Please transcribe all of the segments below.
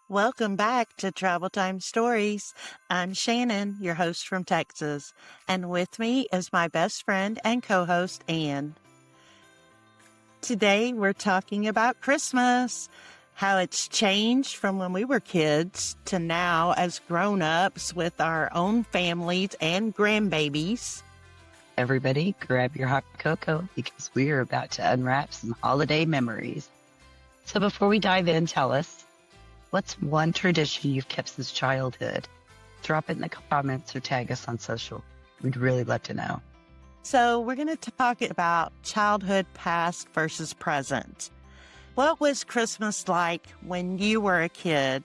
Welcome back to Travel Time Stories. I'm Shannon, your host from Texas, and with me is my best friend and co host, Anne. Today we're talking about Christmas, how it's changed from when we were kids to now as grown ups with our own families and grandbabies. Everybody, grab your hot cocoa because we are about to unwrap some holiday memories. So before we dive in, tell us, what's one tradition you've kept since childhood? Drop it in the comments or tag us on social. We'd really love to know. So, we're going to talk about childhood past versus present. What was Christmas like when you were a kid?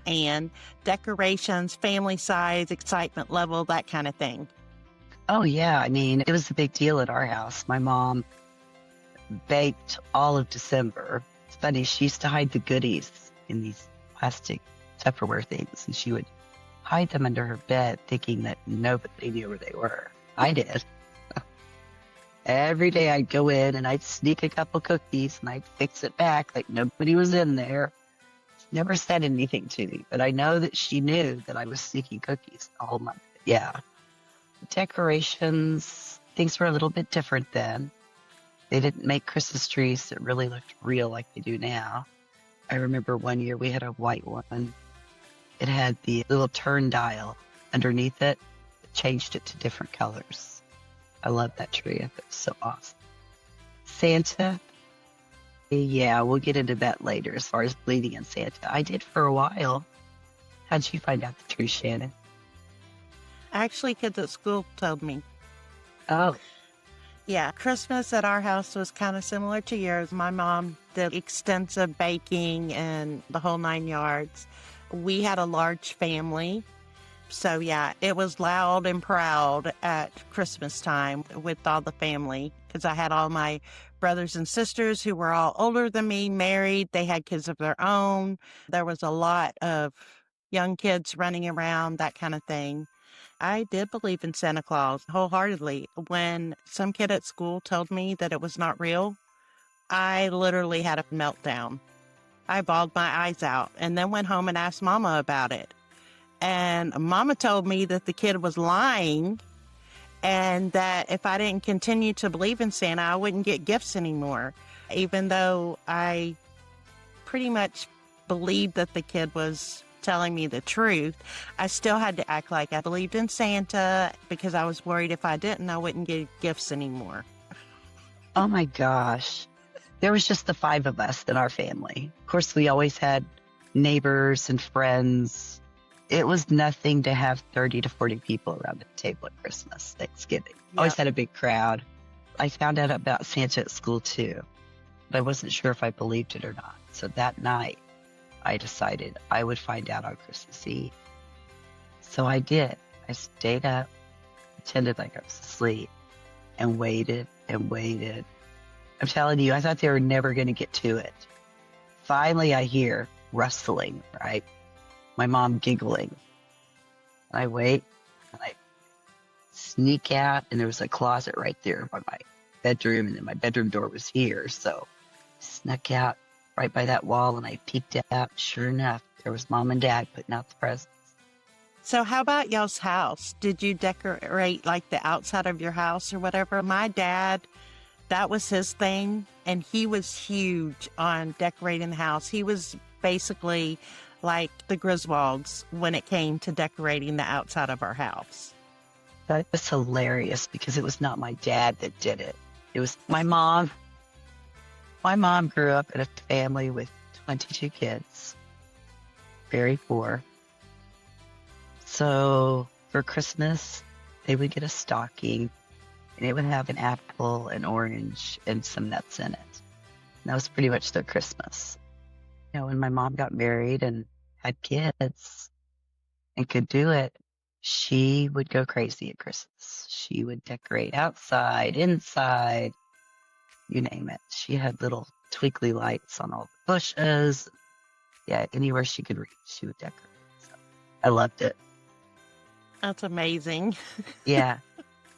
And decorations, family size, excitement level, that kind of thing. Oh, yeah. It was a big deal at our house. My mom baked all of December. It's funny, she used to hide the goodies in these plastic Tupperware things, and she would hide them under her bed thinking that nobody knew where they were. I did. Every day I'd go in and I'd sneak a couple cookies and I'd fix it back like nobody was in there. She never said anything to me, but I know that she knew that I was sneaking cookies the whole month. Yeah. Decorations, things were a little bit different then. They didn't make Christmas trees that really looked real like they do now. I remember one year we had a white one. It had the little turn dial underneath it. It changed it to different colors. I love that tree. I thought it was so awesome. Santa, yeah, we'll get into that later as far as believing in Santa. I did for a while. How'd you find out the truth, Shannon? Actually, kids at school told me. Oh, Yeah, Christmas at our house was kind of similar to yours. My mom did extensive baking and the whole 9 yards. We had a large family. So, yeah, it was loud and proud at Christmas time with all the family because I had all my brothers and sisters who were all older than me, married. They had kids of their own. There was a lot of young kids running around, that kind of thing. I did believe in Santa Claus wholeheartedly. When some kid at school told me that it was not real, I literally had a meltdown. I bawled my eyes out and then went home and asked Mama about it. And Mama told me that the kid was lying and that if I didn't continue to believe in Santa, I wouldn't get gifts anymore. Even though I pretty much believed that the kid was telling me the truth, I still had to act like I believed in Santa because I was worried if I didn't, I wouldn't get gifts anymore. oh my gosh. There was just the five of us in our family. Of course, we always had neighbors and friends. It was nothing to have 30 to 40 people around the table at Christmas, Thanksgiving. Always Yep. had a big crowd. I found out about Santa at school too, but I wasn't sure if I believed it or not. So that night, I decided I would find out on Christmas Eve. So I did. I stayed up, pretended like I was asleep, and waited and waited. I'm telling you, I thought they were never going to get to it. Finally, I hear rustling, right? My mom giggling. And I wait, and I sneak out, and there was a closet right there by my bedroom, and then my bedroom door was here. So I snuck out right by that wall, and I peeked out. Sure enough, there was Mom and Dad putting out the presents. So, how about y'all's house? Did you decorate like the outside of your house or whatever? My dad, that was his thing, and he was huge on decorating the house. He was basically like the Griswolds when it came to decorating the outside of our house. That was hilarious because it was not my dad that did it. It was my mom. My mom grew up in a family with 22 kids, very poor. So for Christmas, they would get a stocking and it would have an apple, an orange, and some nuts in it. And that was pretty much their Christmas. When my mom got married and had kids and could do it, she would go crazy at Christmas. She would decorate outside, inside, you name it. She had little twinkly lights on all the bushes. Yeah, anywhere she could reach, she would decorate. So I loved it. That's amazing. Yeah.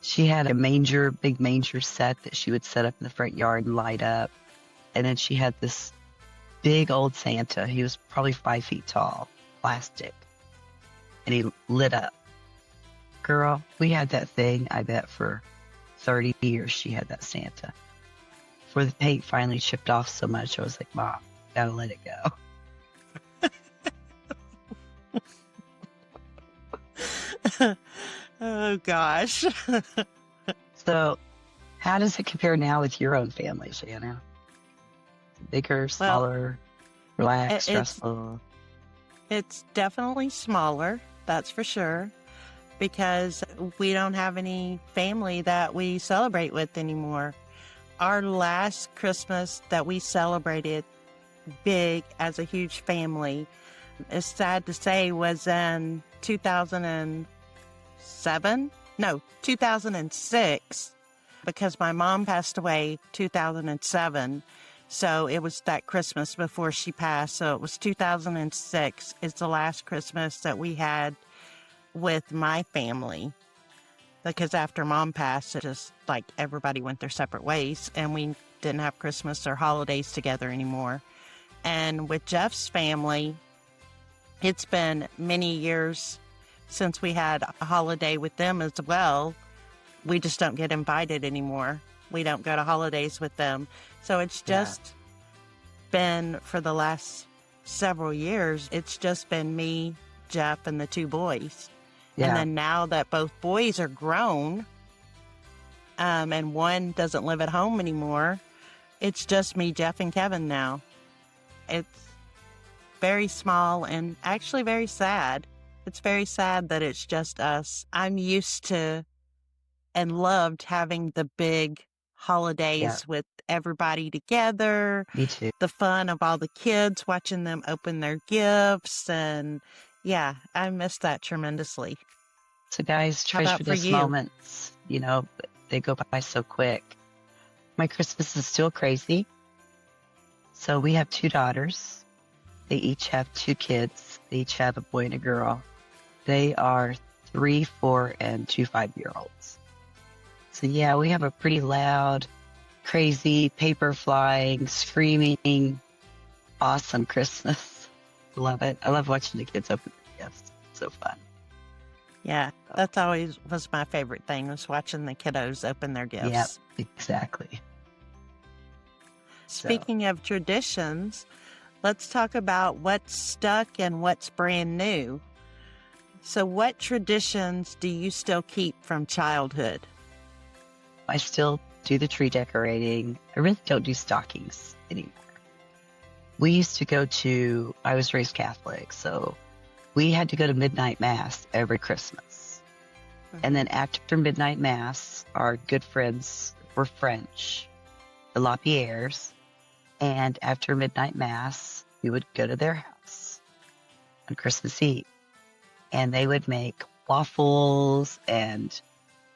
She had a manger, big manger set that she would set up in the front yard and light up. And then she had this big old Santa. He was probably 5 feet tall, plastic, and he lit up. Girl, we had that thing, I bet, for 30 years. She had that Santa. Before the paint finally chipped off so much, I was like, Mom, gotta let it go. Oh gosh. So, how does it compare now with your own family, Shannon? Bigger, Well, smaller, relaxed, it's stressful? definitely smaller, that's for sure, because we don't have any family that we celebrate with anymore. Our last Christmas that we celebrated big as a huge family, it's sad to say, was in 2007. No, 2006, because my mom passed away 2007. So it was that Christmas before she passed. So it was 2006 is the last Christmas that we had with my family. Because after mom passed, it just like everybody went their separate ways and we didn't have Christmas or holidays together anymore. And with Jeff's family, it's been many years since we had a holiday with them as well. We just don't get invited anymore. We don't go to holidays with them. So it's Yeah. just been, for the last several years, it's just been me, Jeff, and the two boys. And Yeah. then now that both boys are grown, and one doesn't live at home anymore, it's just me, Jeff, and Kevin now. It's very small and actually very sad. It's very sad that it's just us. I'm used to and loved having the big Yeah. holidays with everybody together, Me too. the fun of all the kids, watching them open their gifts. And yeah, I miss that tremendously. So, guys, How about treasure for those you? moments. They go by so quick. My Christmas is still crazy. So, we have 2 daughters. They each have 2 kids. They each have a boy and a girl. They are 3, 4, and 2 5-year olds. So, yeah, we have a pretty loud, crazy, paper flying, screaming, awesome Christmas. Love it. I love watching the kids open their gifts. So fun. Yeah, So, that's always was my favorite thing, was watching the kiddos open their yep, gifts. exactly. So, Speaking of traditions, let's talk about what's stuck and what's brand new. So, what traditions do you still keep from childhood? I still do the tree decorating. I really don't do stockings anymore. We used to I was raised Catholic, so we had to go to midnight mass every Christmas. And then after midnight mass, our good friends were French, the Lapierres. And after midnight mass, we would go to their house on Christmas Eve. And they would make waffles, and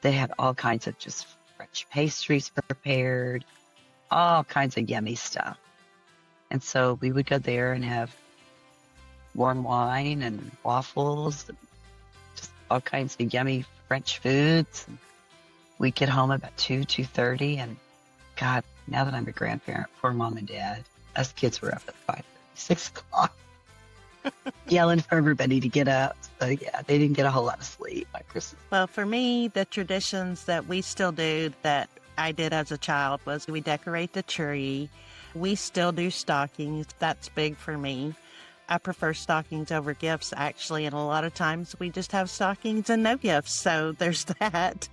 they had all kinds of just French pastries prepared, all kinds of yummy stuff. And so we would go there and have warm wine and waffles, and just all kinds of yummy French foods. And we'd get home about 2:30, and God, now that I'm a grandparent, poor mom and dad, us kids were up at 5:30, 6 o'clock, yelling for everybody to get up. So yeah, they didn't get a whole lot of sleep by Christmas. Well, for me, the traditions that we still do that I did as a child was we decorate the tree. We still do stockings. That's big for me. I prefer stockings over gifts, actually, and a lot of times we just have stockings and no gifts. So there's that.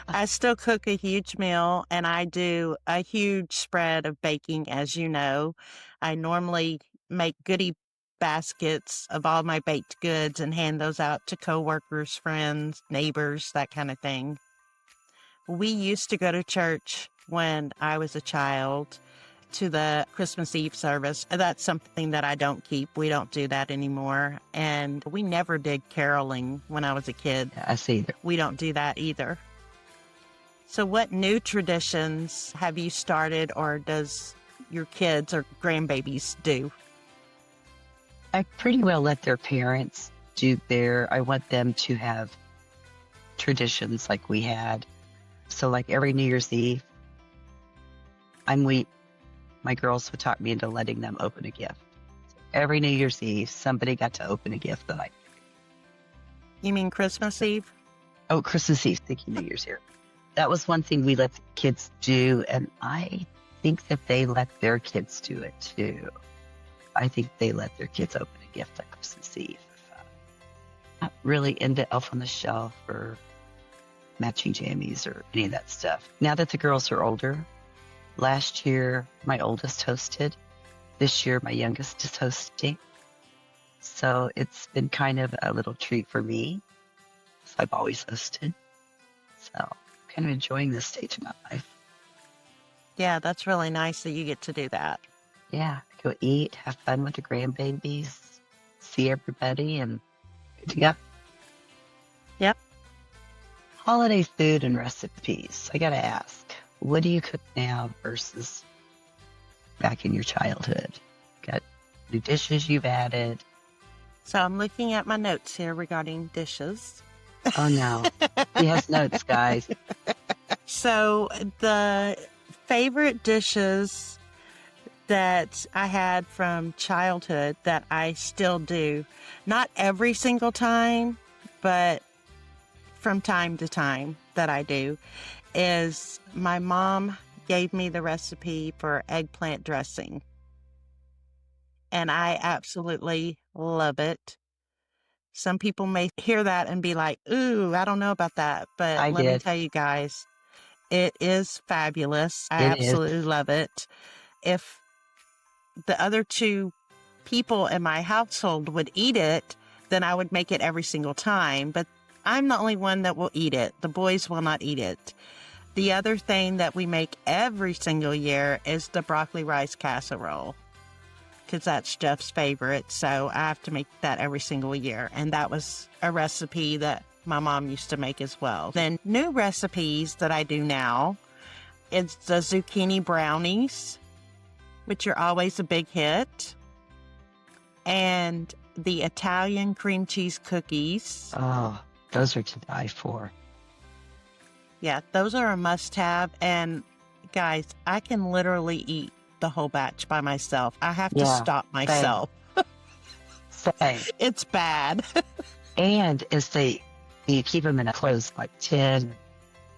I still cook a huge meal, and I do a huge spread of baking, as you know. I normally make goodie baskets of all my baked goods and hand those out to coworkers, friends, neighbors, that kind of thing. We used to go to church when I was a child, to the Christmas Eve service. That's something that I don't keep. We don't do that anymore. And we never did caroling when I was a kid. Yeah, I see either. We don't do that either. So what new traditions have you started, or does your kids or grandbabies do? I pretty well let their parents I want them to have traditions like we had. So like every New Year's Eve, my my girls would talk me into letting them open a gift. Every New Year's Eve, somebody got to open a gift that I. You mean Christmas Eve? Oh, Christmas Eve, thinking New Year's here. That was one thing we let the kids do, and I think that they let their kids do it too. I think they let their kids open a gift on Christmas Eve. Not really into Elf on the Shelf or matching jammies or any of that stuff. Now that the girls are older, last year my oldest hosted. This year my youngest is hosting. So it's been kind of a little treat for me. So I've always hosted. So kind of enjoying this stage of my life. Yeah, that's really nice that you get to do that. Yeah, go eat, have fun with the grandbabies, see everybody, and good to go. Yep. Holiday food and recipes. I gotta ask, what do you cook now versus back in your childhood? Got new dishes you've added? So I'm looking at my notes here regarding dishes. Oh no, he has notes, guys. So the favorite dishes that I had from childhood that I still do, not every single time, but from time to time that I do, is my mom gave me the recipe for eggplant dressing. And I absolutely love it. Some people may hear that and be like, ooh, I don't know about that. But I let me did. tell you guys, it is fabulous. I It is. absolutely love it. If the other two people in my household would eat it, then I would make it every single time. But I'm the only one that will eat it. The boys will not eat it. The other thing that we make every single year is the broccoli rice casserole, because that's Jeff's favorite. So I have to make that every single year. And that was a recipe that my mom used to make as well. Then new recipes that I do now is the zucchini brownies, which are always a big hit, and the Italian cream cheese cookies. Oh, those are to die for. Yeah, those are a must-have. And guys, I can literally eat the whole batch by myself. I have to stop myself. Same. It's bad. And you keep them in a closed like tin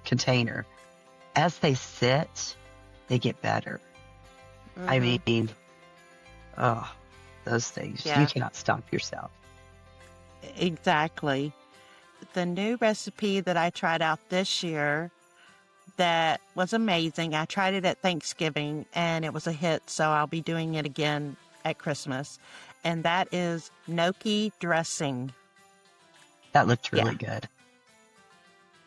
container. As they sit, they get better. I mean, oh, those things, you cannot stop yourself. Exactly. The new recipe that I tried out this year that was amazing, I tried it at Thanksgiving and it was a hit, so I'll be doing it again at Christmas. And that is gnocchi dressing. That looked really good.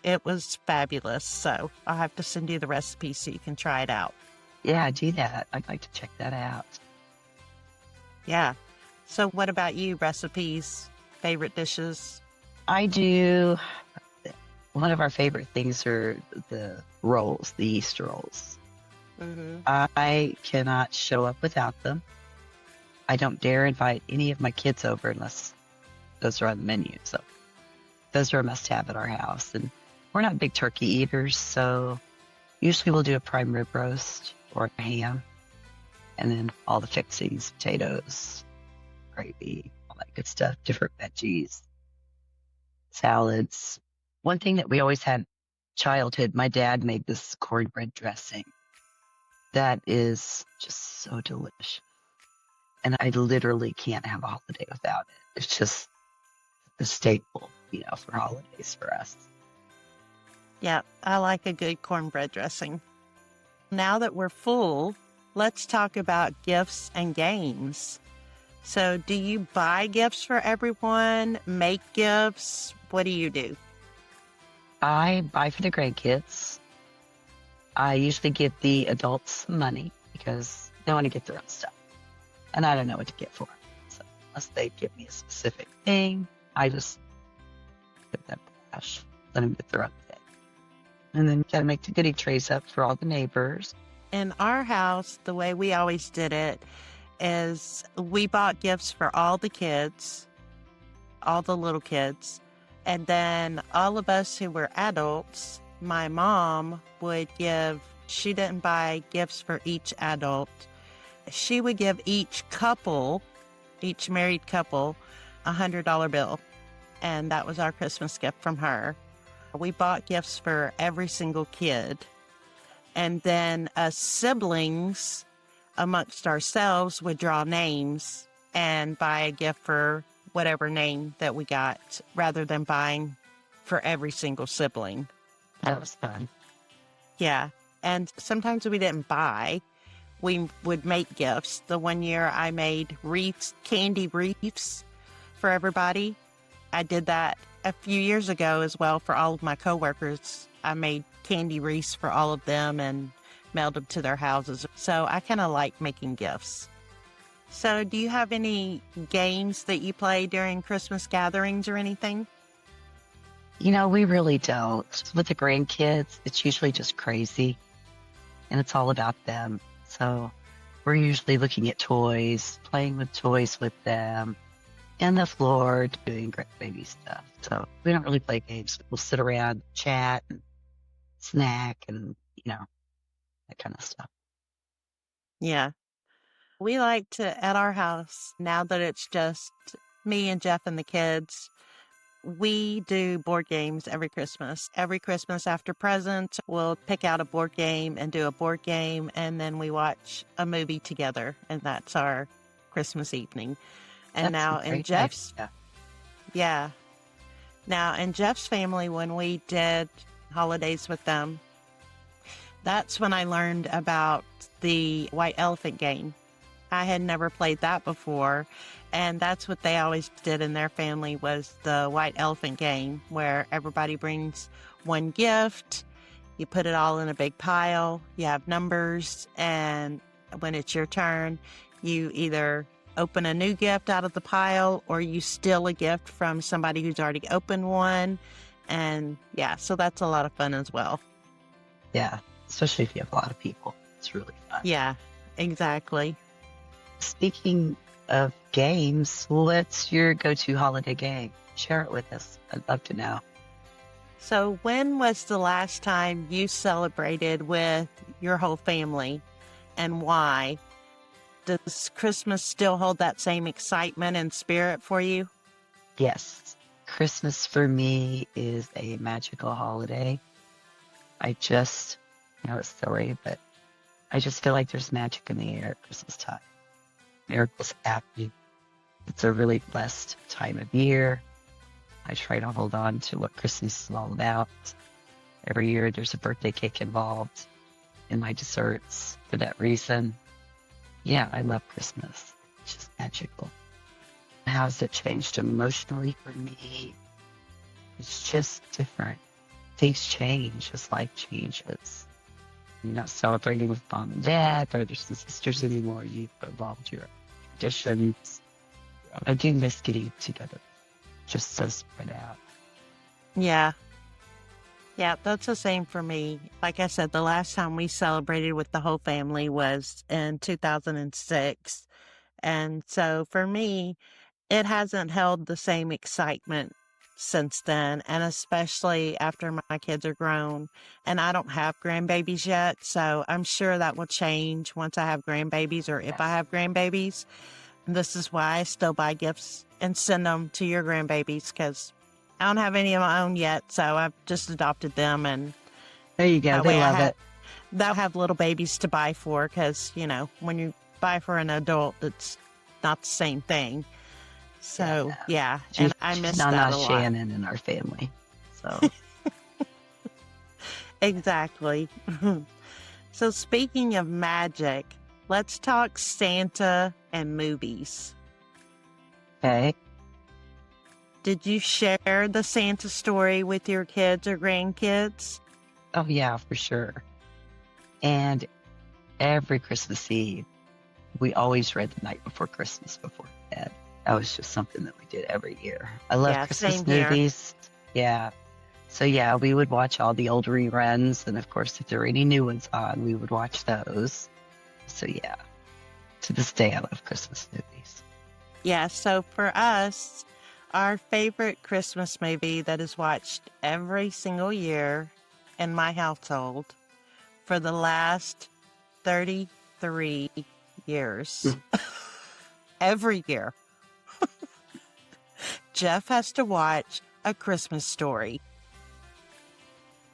It was fabulous. So I'll have to send you the recipe so you can try it out. Yeah, do that. I'd like to check that out. Yeah. So what about you? Recipes, favorite dishes? I do. One of our favorite things are the rolls, the Easter rolls. I cannot show up without them. I don't dare invite any of my kids over unless those are on the menu. So those are a must-have at our house. And we're not big turkey eaters, so usually we'll do a prime rib roast or a ham. And then all the fixings, potatoes, gravy, all that good stuff, different veggies, salads. One thing that we always had childhood, my dad made this cornbread dressing. That is just so delicious. And I literally can't have a holiday without it. It's just a staple, for holidays for us. Yeah, I like a good cornbread dressing. Now that we're full, let's talk about gifts and games. So do you buy gifts for everyone, make gifts? What do you do? I buy for the grandkids. I usually give the adults some money because they want to get their own stuff. And I don't know what to get for them. So unless they give me a specific thing, I just give them cash, let them get their own thing. And then got to make the goodie trays up for all the neighbors. In our house, the way we always did it is we bought gifts for all the kids, all the little kids. And then all of us who were adults, my mom would she didn't buy gifts for each adult. she would give each married couple, $100 bill. And that was our Christmas gift from her. We bought gifts for every single kid. And then us siblings amongst ourselves would draw names and buy a gift for whatever name that we got rather than buying for every single sibling. That was fun. Yeah. And sometimes we didn't buy. We would make gifts. The one year I made wreaths, candy wreaths for everybody. I did that a few years ago as well for all of my coworkers. I made candy wreaths for all of them and mailed them to their houses. So I kind of like making gifts. So do you have any games that you play during Christmas gatherings or anything? We really don't. With the grandkids, it's usually just crazy and it's all about them. So we're usually looking at toys, playing with toys with them, and the floor doing baby stuff. So we don't really play games. We'll sit around, chat, and snack, and that kind of stuff. Yeah. We like to, at our house, now that it's just me and Jeff and the kids, we do board games every Christmas. Every Christmas after presents, we'll pick out a board game and do a board game, and then we watch a movie together, and that's our Christmas evening. And That's a now in great Jeff's, idea. yeah, now in Jeff's family, when we did holidays with them, that's when I learned about the white elephant game. I had never played that before, and that's what they always did in their family was the white elephant game, where everybody brings one gift, you put it all in a big pile, you have numbers, and when it's your turn, you either open a new gift out of the pile or you steal a gift from somebody who's already opened one. And yeah, so that's a lot of fun as well. Yeah, especially if you have a lot of people. It's really fun. Yeah, exactly. Speaking of games, what's your go-to holiday game? Share it with us. I'd love to know. So, when was the last time you celebrated with your whole family and why? Does Christmas still hold that same excitement and spirit for you? Yes, Christmas for me is a magical holiday. It's silly, but I just feel like there's magic in the air at Christmas time. Miracles happen. It's a really blessed time of year. I try to hold on to what Christmas is all about. Every year there's a birthday cake involved in my desserts for that reason. Yeah, I love Christmas. It's just magical. How has it changed emotionally for me? It's just different. Things change as life changes. You're not celebrating with mom and dad, brothers and sisters anymore. You've evolved your traditions. I do miss getting together. Just so spread out. Yeah. Yeah, that's the same for me. Like I said, the last time we celebrated with the whole family was in 2006. And so for me, it hasn't held the same excitement since then, and especially after my kids are grown. And I don't have grandbabies yet, so I'm sure that will change once I have grandbabies or if I Yes. have grandbabies. This is why I still buy gifts and send them to your grandbabies because I don't have any of my own yet, so I've just adopted them, and There you go. that They way love it. they'll have little babies to buy for because, when you buy for an adult, it's not the same thing. Yeah, So, no. yeah, and I She's miss not that a lot. Shannon in our family. So Exactly. So, speaking of magic, let's talk Santa and movies. okay. Did you share the Santa story with your kids or grandkids? Oh yeah, for sure. And every Christmas Eve, we always read the night before Christmas before bed. That was just something that we did every year. I love Yeah, Christmas same here. movies. Yeah. So yeah, we would watch all the old reruns, and of course, if there were any new ones on, we would watch those. So yeah, to this day, I love Christmas movies. Yeah, so for us, our favorite Christmas movie that is watched every single year in my household for the last 33 years, every year, Jeff has to watch A Christmas Story.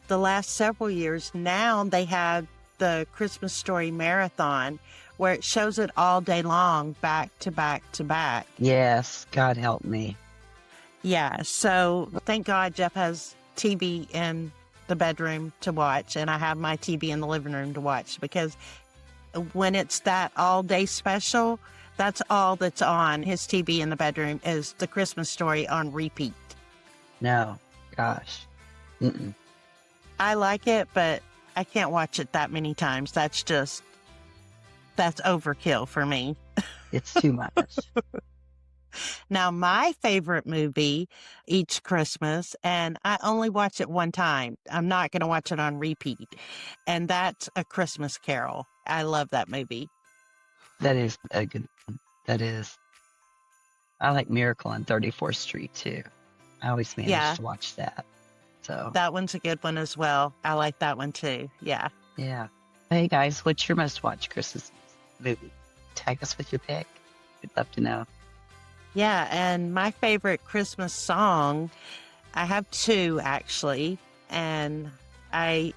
The last several years, now they have the Christmas Story Marathon, where it shows it all day long, back to back to back. Yes, God help me. Yeah, so thank God Jeff has TV in the bedroom to watch, and I have my TV in the living room to watch, because when it's that all day special, that's all that's on his TV in the bedroom is the Christmas Story on repeat. No, gosh. Mm-mm. I like it, but I can't watch it that many times. That's overkill for me. It's too much. Now, my favorite movie each Christmas, and I only watch it one time. I'm not going to watch it on repeat. And that's A Christmas Carol. I love that movie. That is a good one. That is. I like Miracle on 34th Street too. I always manage Yeah, to watch that. So, that one's a good one as well. I like that one too. Yeah. yeah. Hey guys, what's your most watched Christmas movie? Tag us with your pick. We'd love to know. Yeah. And my favorite Christmas song, I have two actually. And I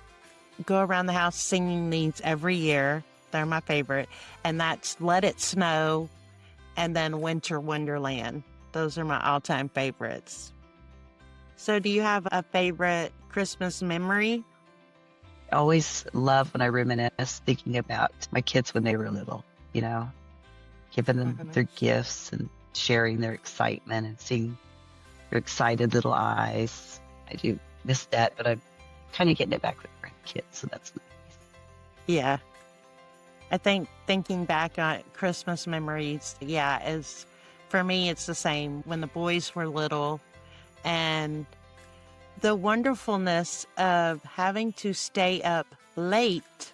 go around the house singing these every year. They're my favorite. And that's Let It Snow and then Winter Wonderland. Those are my all-time favorites. So do you have a favorite Christmas memory? I always love when I reminisce thinking about my kids when they were little, giving Oh my them their goodness. gifts and sharing their excitement and seeing their excited little eyes. I do miss that, but I'm kind of getting it back with grandkids, so that's nice. Yeah. I think thinking back on Christmas memories, yeah, is for me, it's the same when the boys were little, and the wonderfulness of having to stay up late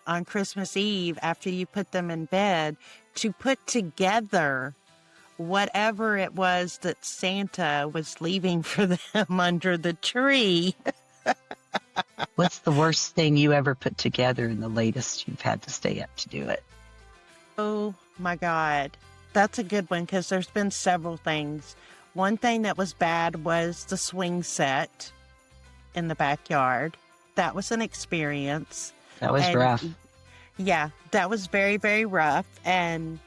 on Christmas Eve after you put them in bed to put together whatever it was that Santa was leaving for them under the tree. What's the worst thing you ever put together and the latest you've had to stay up to do it? Oh my God. That's a good one because there's been several things. One thing that was bad was the swing set in the backyard. That was an experience. That was And rough. yeah, that was very, very rough. And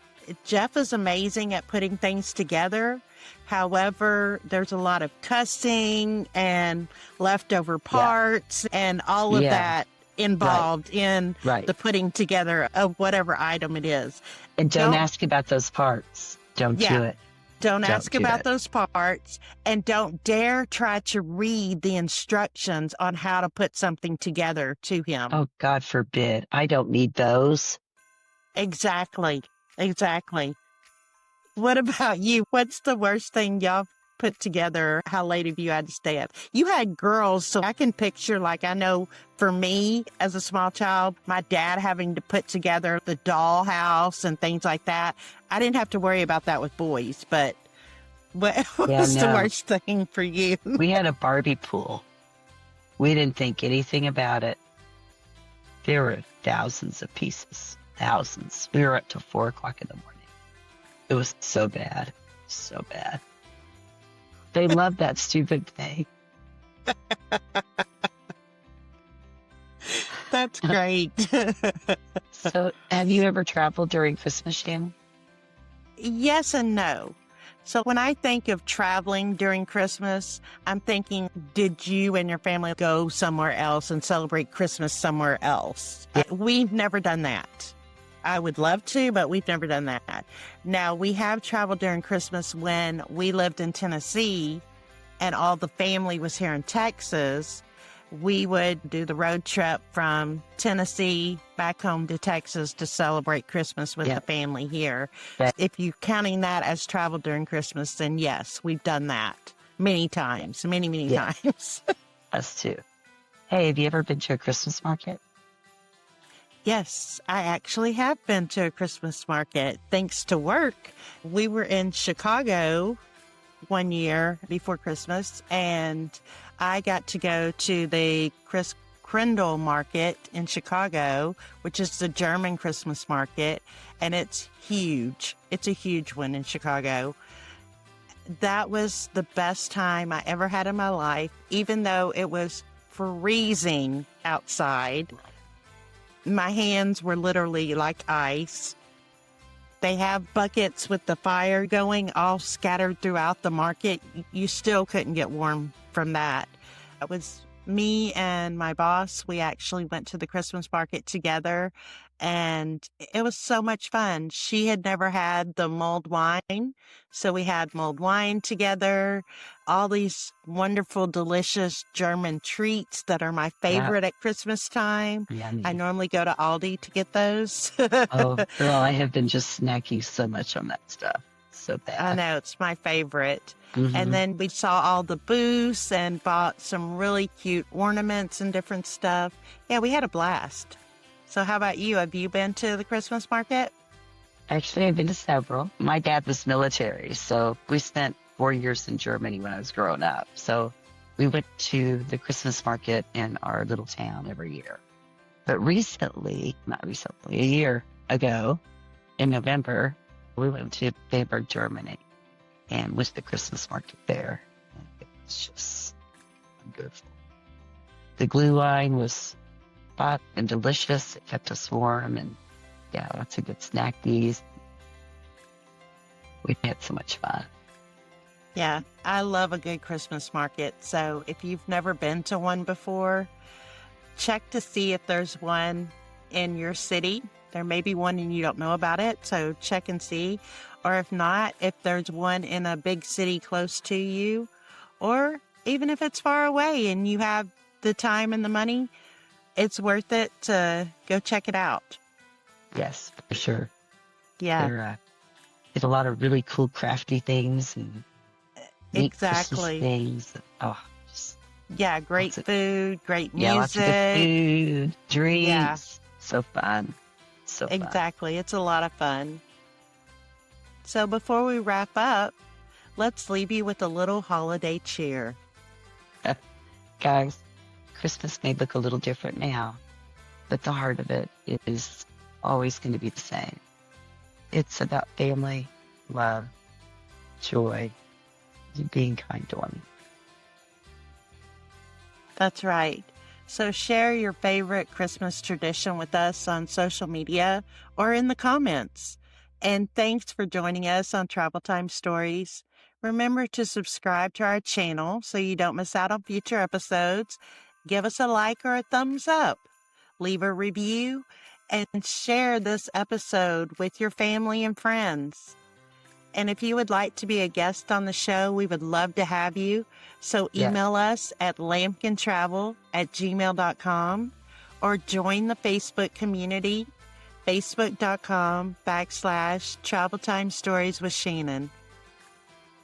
Jeff is amazing at putting things together. However, there's a lot of cussing and leftover Yeah, parts and all of yeah, that right, involved in right. the putting together of whatever item it is. And don't Don't, ask about those parts. Don't yeah, do it. don't Don't ask do about it. those parts, and don't dare try to read the instructions on how to put something together to him. Oh, God forbid. I don't need those. Exactly. Exactly. What about you? What's the worst thing y'all put together? How late have you had to stay up? You had girls, so I can picture, like, I know for me as a small child, my dad having to put together the dollhouse and things like that. I didn't have to worry about that with boys, but what Yeah, was the no. worst thing for you? We had a Barbie pool. We didn't think anything about it. There were thousands of pieces. Thousands. We were up till 4 o'clock in the morning. It was so bad. So bad. They loved that stupid thing. That's great. So, have you ever traveled during Christmas, Shannon? Yes and no. So when I think of traveling during Christmas, I'm thinking, did you and your family go somewhere else and celebrate Christmas somewhere else? Yeah. We've never done that. I would love to, but we've never done that. Now, we have traveled during Christmas when we lived in Tennessee and all the family was here in Texas. We would do the road trip from Tennessee back home to Texas to celebrate Christmas with Yeah. the family here. But If you're counting that as travel during Christmas, then yes, we've done that many times, many yeah, times. us too. Hey, have you ever been to a Christmas market? Yes, I actually have been to a Christmas market thanks to work. We were in Chicago one year before Christmas, and I got to go to the Krindle Market in Chicago, which is the German Christmas market, and it's huge. It's a huge one in Chicago. That was the best time I ever had in my life, even though it was freezing outside. My hands were literally like ice. They have buckets with the fire going all scattered throughout the market. You still couldn't get warm from that. It was me and my boss. We actually went to the Christmas market together, and it was so much fun. She had never had the mulled wine, so we had mulled wine together, all these wonderful, delicious German treats that are my Yeah. favorite at Christmas time. I Yummy. normally go to Aldi to get those. Oh, girl, I have been just snacking so much on that stuff. So I bad. know, it's my favorite. And Hmm. then we saw all the booths and bought some really cute ornaments and different stuff. Yeah, we had a blast. So how about you? Have you been to the Christmas market? Actually, I've been to several. My dad was military, so we spent 4 years in Germany when I was growing up. So we went to the Christmas market in our little town every year. But recently, not recently, a year ago in November, we went to Bamberg, Germany, and went to the Christmas market there. And it was just wonderful. The glue wine was hot and delicious. It kept us warm, and yeah, lots of good snackies. We had so much fun. Yeah, I love a good Christmas market. So if you've never been to one before, check to see if there's one in your city. There may be one and you don't know about it, so check and see. Or if not, if there's one in a big city close to you, or even if it's far away and you have the time and the money, it's worth it to go check it out. Yes, for sure. Yeah, There did a lot of really cool crafty things and neat Christmas exactly. things. Oh, just Yeah, great lots of food, great yeah, lots of good music. food, Yeah, drinks. So fun. So fun. exactly. It's a lot of fun. So before we wrap up, let's leave you with a little holiday cheer. Guys, Christmas may look a little different now, but the heart of it is always going to be the same. It's about family, love, joy, and being kind to one. That's right. So share your favorite Christmas tradition with us on social media or in the comments. And thanks for joining us on Travel Time Stories. Remember to subscribe to our channel so you don't miss out on future episodes. Give us a like or a thumbs up. Leave a review and share this episode with your family and friends. And if you would like to be a guest on the show, we would love to have you. So Yes, email us at lampkintravel@gmail.com or join the Facebook community, facebook.com/Travel Time Stories with Shannon.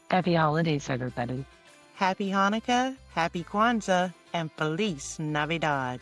happy holidays, everybody. Happy Hanukkah, Happy Kwanzaa, and Feliz Navidad.